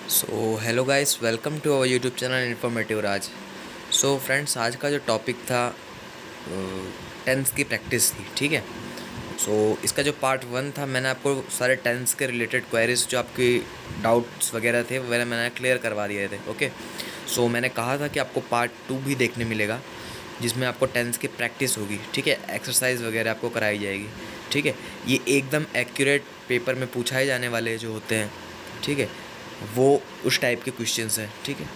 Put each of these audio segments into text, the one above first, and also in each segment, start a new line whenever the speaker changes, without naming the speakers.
So hello guys, welcome to our YouTube channel informative Raj. So friends, आज का जो topic था टेंस की प्रैक्टिस थी। ठीक है। सो इसका जो पार्ट वन था, मैंने आपको सारे टेंस के रिलेटेड क्वेरीज, जो आपकी डाउट्स वगैरह थे, वगैरह मैंने क्लियर करवा दिए थे। ओके। सो मैंने कहा था कि आपको पार्ट टू भी देखने मिलेगा, जिसमें आपको टेंस की प्रैक्टिस होगी। ठीक है। एक्सरसाइज वगैरह आपको कराई जाएगी। ठीक है। ये एकदम एक्यूरेट पेपर में पूछाए जाने वाले जो होते हैं, ठीक है, वो उस टाइप के क्वेश्चंस हैं। ठीक है।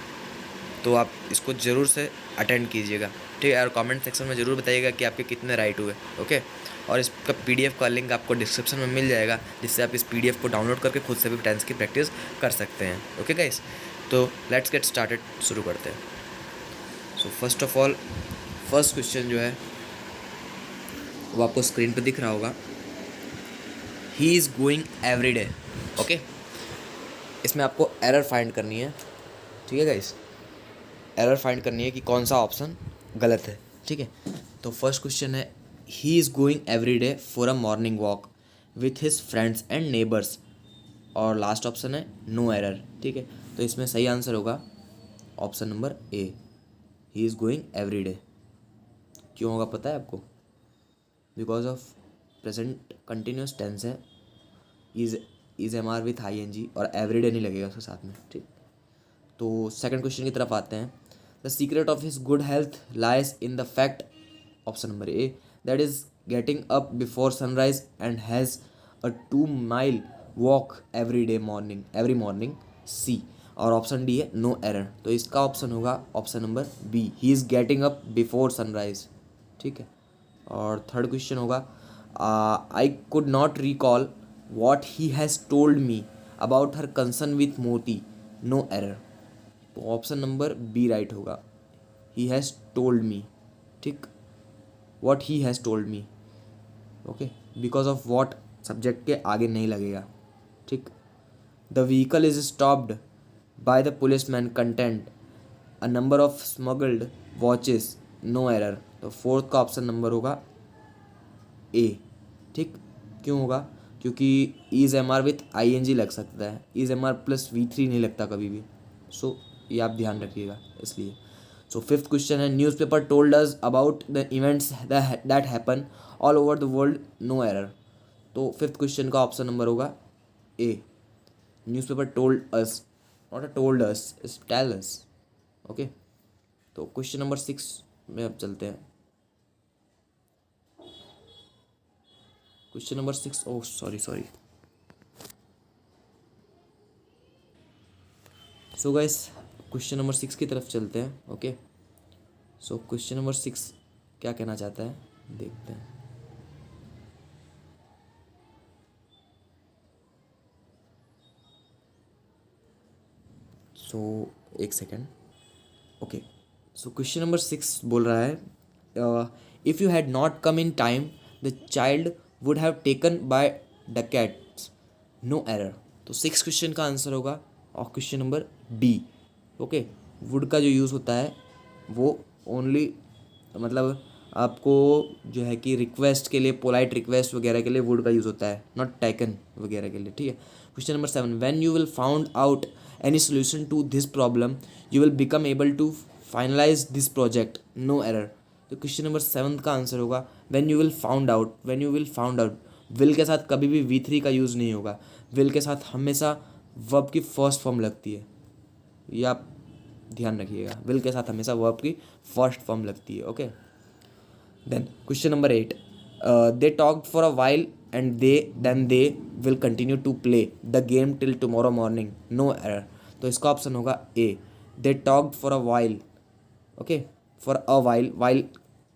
तो आप इसको ज़रूर से अटेंड कीजिएगा। ठीक है। और कमेंट सेक्शन में ज़रूर बताइएगा कि आपके कितने राइट हुए। ओके। और इसका पीडीएफ का लिंक आपको डिस्क्रिप्शन में मिल जाएगा, जिससे आप इस पीडीएफ को डाउनलोड करके खुद से भी टेंस की प्रैक्टिस कर सकते हैं। ओके गाइस, तो लेट्स गेट स्टार्टेड, शुरू करते हैं। So first of all, first question जो है वो आपको स्क्रीन पर दिख रहा होगा। ही is going every day. Okay. इसमें आपको एरर फाइंड करनी है। ठीक है गाइस, एरर फाइंड करनी है कि कौन सा ऑप्शन गलत है। ठीक है। तो फर्स्ट क्वेश्चन है, he is going every day for a morning walk with his friends and neighbours. और लास्ट ऑप्शन है नो एरर। ठीक है। तो इसमें सही आंसर होगा option number A, he is going every day. क्यों होगा पता है आपको? Because of present continuous tense है। Is M R with I N G, और एवरी डे नहीं लगेगा उसके साथ में। ठीक। तो सेकंड क्वेश्चन की तरफ आते हैं। The secret of his good health lies in the fact, option number A, that is getting up before sunrise and has a 2 mile walk every morning, C. और ऑप्शन डी है no error. तो इसका option होगा option number B, he is getting up before sunrise. ठीक है। और third question होगा, I could not recall what he has told me about her concern with मोती, नो एरर। तो ऑप्शन नंबर बी राइट होगा, he has told me. ठीक। What he has told me. Okay. Because of what subject के आगे नहीं लगेगा। ठीक। The vehicle is stopped by the policeman content a number of smuggled watches, no error. तो fourth का option number होगा A. ठीक। क्यों होगा? क्योंकि is M R with I N G लग सकता है, is M R plus we three नहीं लगता कभी भी। सो ये आप ध्यान रखिएगा इसलिए। सो फिफ्थ क्वेश्चन है, newspaper told us about the events that happen all over the world, no error. तो फिफ्थ क्वेश्चन का ऑप्शन नंबर होगा A, newspaper told us, not a told us, it's tell us. Okay. तो question number 6 में अब चलते हैं। Question number 6, oh sorry sorry. So guys, question number 6 की तरफ चलते हैं। ओके। सो क्वेश्चन नंबर 6 क्या कहना चाहता है, देखते हैं। सो एक second. Okay. So question number 6 बोल रहा है, if you had not come in time the child would have taken by the cats, no error. तो 6 क्वेश्चन का आंसर होगा और question number D. Okay. Would का जो यूज़ होता है वो ओनली, मतलब आपको जो है कि रिक्वेस्ट के लिए, पोलाइट रिक्वेस्ट वगैरह के लिए वुड का यूज़ होता है, नॉट टेकन वगैरह के लिए। ठीक है। Question number 7, when you will found out any solution to this problem you will become able to finalize this project, no error. तो क्वेश्चन नंबर 7 का आंसर होगा when you will found out. When you will found out, will के साथ कभी भी V3 का use नहीं होगा। विल के साथ हमेशा वर्ब की फर्स्ट फॉर्म लगती है, ये आप ध्यान रखिएगा। विल के साथ हमेशा वर्ब की फर्स्ट फॉर्म लगती है। Okay. Then question number 8, they talked for a while and they will continue to play the game till tomorrow morning, no error. तो इसका ऑप्शन होगा A, they talked for a while. Okay. For a while, while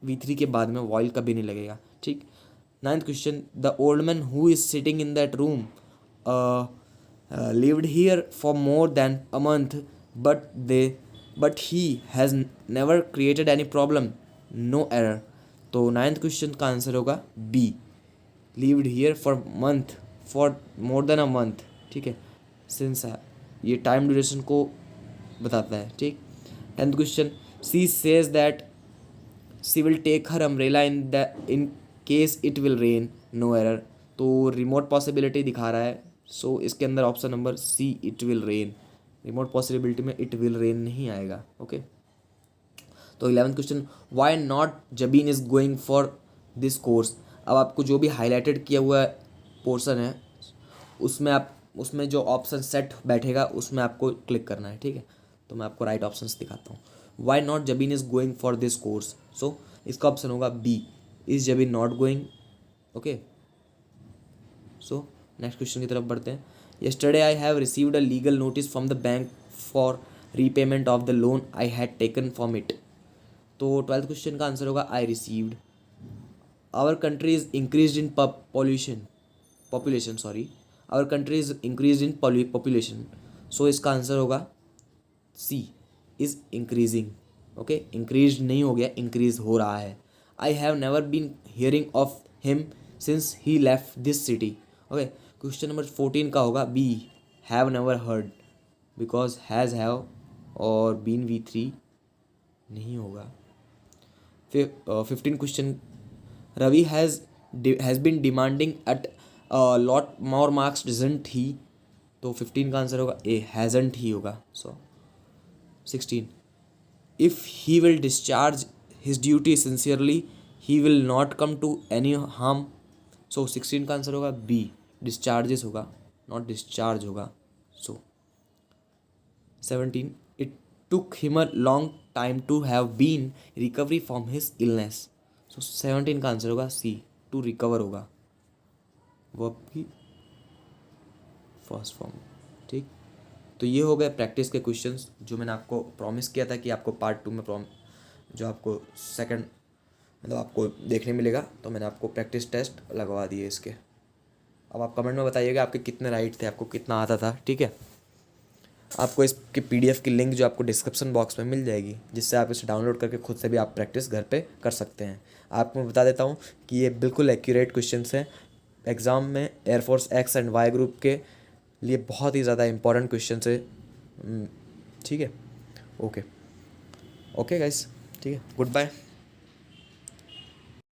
V3 के बाद में while कभी नहीं लगेगा। ठीक। Ninth question, the old man who is sitting in that room lived here for more than a month, but he has never created any problem, no error। तो ninth question का answer होगा B, lived here for month, for more than a month। ठीक है। Since ये time duration को बताता है। ठीक। Tenth question, she says that she will take her umbrella in case it will rain, no error. तो remote possibility दिखा रहा है। सो इसके अंदर option number C, it will rain, remote possibility में इट विल रेन नहीं आएगा। Okay, तो 11th question, why not Jabeen is going for this course. अब आपको जो भी हाईलाइटेड किया हुआ पोर्शन है उसमें जो ऑप्शन सेट बैठेगा उसमें आपको क्लिक करना है, ठीक है। तो मैं आपको राइट ऑप्शंस दिखाता हूँ। Why not Jabeen is going for this course, so इसका ऑप्शन होगा B, is Jabeen not going. Okay, so next question की तरफ बढ़ते हैं। Yesterday I have received a legal notice from the bank for repayment of the loan I had taken from it. तो 12th question का answer होगा I received. Our country is increase in population, sorry, our country is increase in population, सो इसका answer होगा C, is increasing. Okay, increase नहीं हो गया, increase हो रहा है। I have never been hearing of him since he left this city. Okay, question number 14 का होगा B, have never heard, because has, have और बीन V3 नहीं होगा। 15 question, Ravi has been demanding a lot more marks doesn't he. तो 15 का answer होगा A, hasn't he होगा। So 16, if he will discharge his duty sincerely he will not come to any harm. So 16 का answer होगा B, discharges होगा, not discharge होगा। So 17, it took him a long time to have been recovery from his illness. So 17 का answer होगा सी, to recover होगा, वो आपकी first form, ठीक। तो ये हो गए प्रैक्टिस के क्वेश्चंस जो मैंने आपको प्रॉमिस किया था कि आपको पार्ट 2 में जो आपको सेकंड मतलब आपको देखने मिलेगा, तो मैंने आपको प्रैक्टिस टेस्ट लगवा दिए इसके। अब आप कमेंट में बताइएगा आपके कितने राइट थे, आपको कितना आता था, ठीक है। आपको इसकी PDF की लिंक जो आपको डिस्क्रिप्शन बॉक्स में मिल जाएगी, जिससे आप इसे डाउनलोड करके खुद से भी आप प्रैक्टिस घर पे कर सकते हैं। आपको मैं बता देता हूँ कि ये बिल्कुल एक्यूरेट क्वेश्चंस हैं। एग्ज़ाम में air force X and Y group के लिए बहुत ही ज़्यादा इंपॉर्टेंट क्वेश्चंस है, ठीक है। ओके गाइस, ठीक है, गुड बाय।